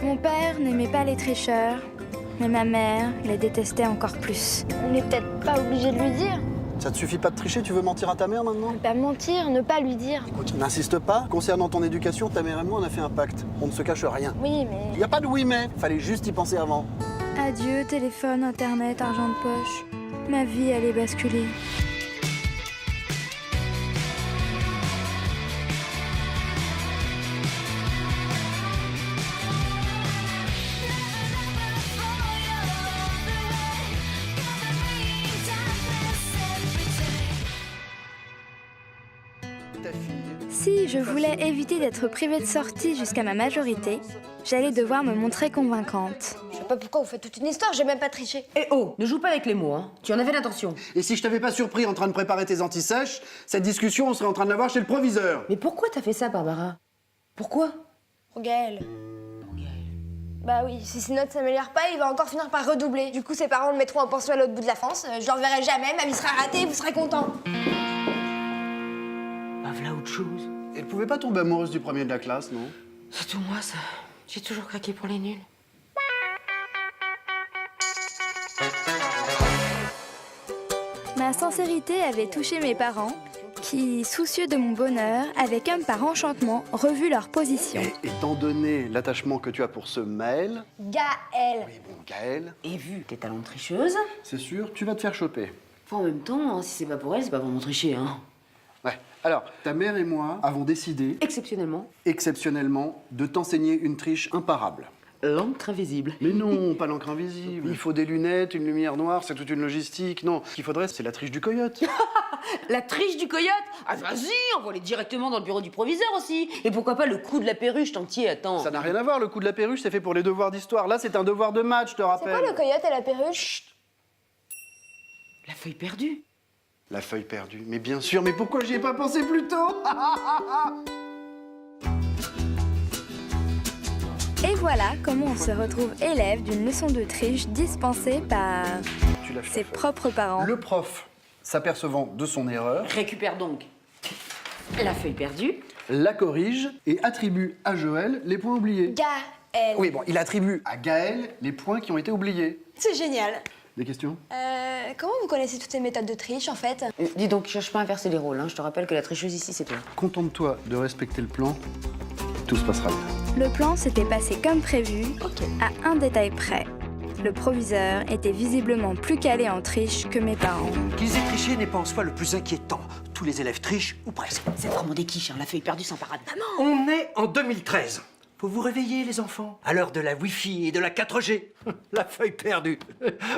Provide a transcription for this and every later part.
Mon père n'aimait pas les tricheurs, mais ma mère les détestait encore plus. On n'est peut-être pas obligé de lui dire. Ça te suffit pas de tricher, tu veux mentir à ta mère maintenant? Ne pas mentir, ne pas lui dire. Écoute, n'insiste pas. Concernant ton éducation, ta mère et moi, on a fait un pacte. On ne se cache rien. Oui, mais... Y a pas de oui mais, fallait juste y penser avant. Adieu, téléphone, internet, argent de poche. Ma vie allait basculer. Ta fille. Si je voulais éviter d'être privée de sortie jusqu'à ma majorité, j'allais devoir me montrer convaincante. Je sais pas pourquoi vous faites toute une histoire, j'ai même pas triché. Eh oh, ne joue pas avec les mots, hein. Tu en avais l'intention. Et si je t'avais pas surpris en train de préparer tes antisèches, cette discussion, on serait en train de l'avoir chez le proviseur. Mais pourquoi t'as fait ça, Barbara? Pourquoi? Pour Gaël. Bah oui, si ses notes s'améliorent pas, il va encore finir par redoubler. Du coup, ses parents le mettront en pension à l'autre bout de la France. Je le reverrai jamais, ma vie sera ratée, vous serez contents. Bah voilà autre chose. Elle pouvait pas tomber amoureuse du premier de la classe, non? Surtout moi, ça. J'ai toujours craqué pour les nuls. Ma sincérité avait touché mes parents, qui, soucieux de mon bonheur, avaient comme par enchantement revu leur position. Et étant donné l'attachement que tu as pour ce Maël, Gaël. oui bon, Gaël, Et vu tes talents de tricheuse, c'est sûr, tu vas te faire choper. enfin, en même temps, hein, si c'est pas pour elle, c'est pas vraiment tricher, hein. Ouais. Alors, ta mère et moi avons décidé, Exceptionnellement, exceptionnellement, de t'enseigner une triche imparable. l'encre invisible. Mais non, pas l'encre invisible. Il faut des lunettes, une lumière noire, c'est toute une logistique. Non, ce qu'il faudrait, c'est la triche du coyote. La triche du coyote? Ah vas-y, envoie-les directement dans le bureau du proviseur aussi. Et pourquoi pas le coup de la perruche, t'entier, attends. Ça n'a rien à voir, le coup de la perruche, c'est fait pour les devoirs d'histoire. Là, c'est un devoir de match, je te C'est rappelle. quoi le coyote et la perruche? La feuille perdue. La feuille perdue. Mais bien sûr, mais pourquoi j'y ai pas pensé plus tôt? Et voilà comment on se retrouve élève d'une leçon de triche dispensée par Tu lâches ses la feuille. propres parents. Le prof, s'apercevant de son erreur, Récupère donc la feuille perdue. la corrige et attribue à Joël les points oubliés. Gaël. Oui, bon, il attribue à Gaël les points qui ont été oubliés. C'est génial. Des questions? Comment vous connaissez toutes ces méthodes de triche, en fait? Dis donc, cherche pas à inverser les rôles, hein. Je te rappelle que la tricheuse ici, c'est toi. Contente-toi de respecter le plan, tout se passera bien. Le plan s'était passé comme prévu, à un détail près. Le proviseur était visiblement plus calé en triche que mes parents. Qu'ils aient triché n'est pas en soi le plus inquiétant. Tous les élèves trichent, ou presque. C'est vraiment des quiches, hein. La feuille perdue sans parade. On est en 2013. Faut vous réveiller, les enfants. À l'heure de la Wi-Fi et de la 4G. La feuille perdue.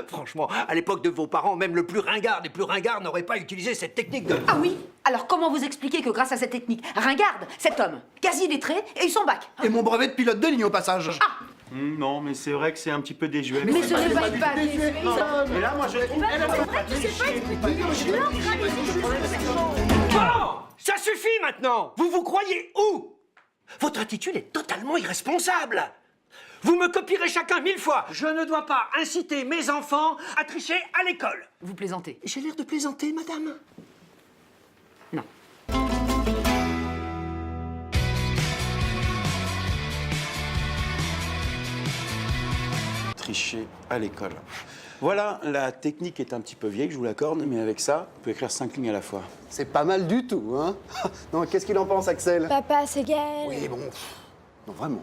Franchement, à l'époque de vos parents, même le plus ringard des plus ringards n'aurait pas utilisé cette technique de... Ah oui? Alors comment vous expliquez que grâce à cette technique, ringarde, cet homme, quasi lettré, a eu son bac? Et mon brevet de pilote de ligne au passage. Non, mais c'est vrai que c'est un petit peu désuet. Mais ce n'est pas une bac. Mais là, moi, je trouve... Bon, ça suffit maintenant. Vous vous croyez où? Votre attitude est totalement irresponsable. Vous me copierez chacun 1000 fois. Je ne dois pas inciter mes enfants à tricher à l'école. Vous plaisantez. J'ai l'air de plaisanter, madame. Non. Tricher à l'école. Voilà, la technique est un petit peu vieille, je vous l'accorde, mais avec ça, on peut écrire 5 lignes à la fois. C'est pas mal du tout, hein? Non, qu'est-ce qu'il en pense, Axel? Papa, c'est Gaël. Oui, bon. Non, vraiment.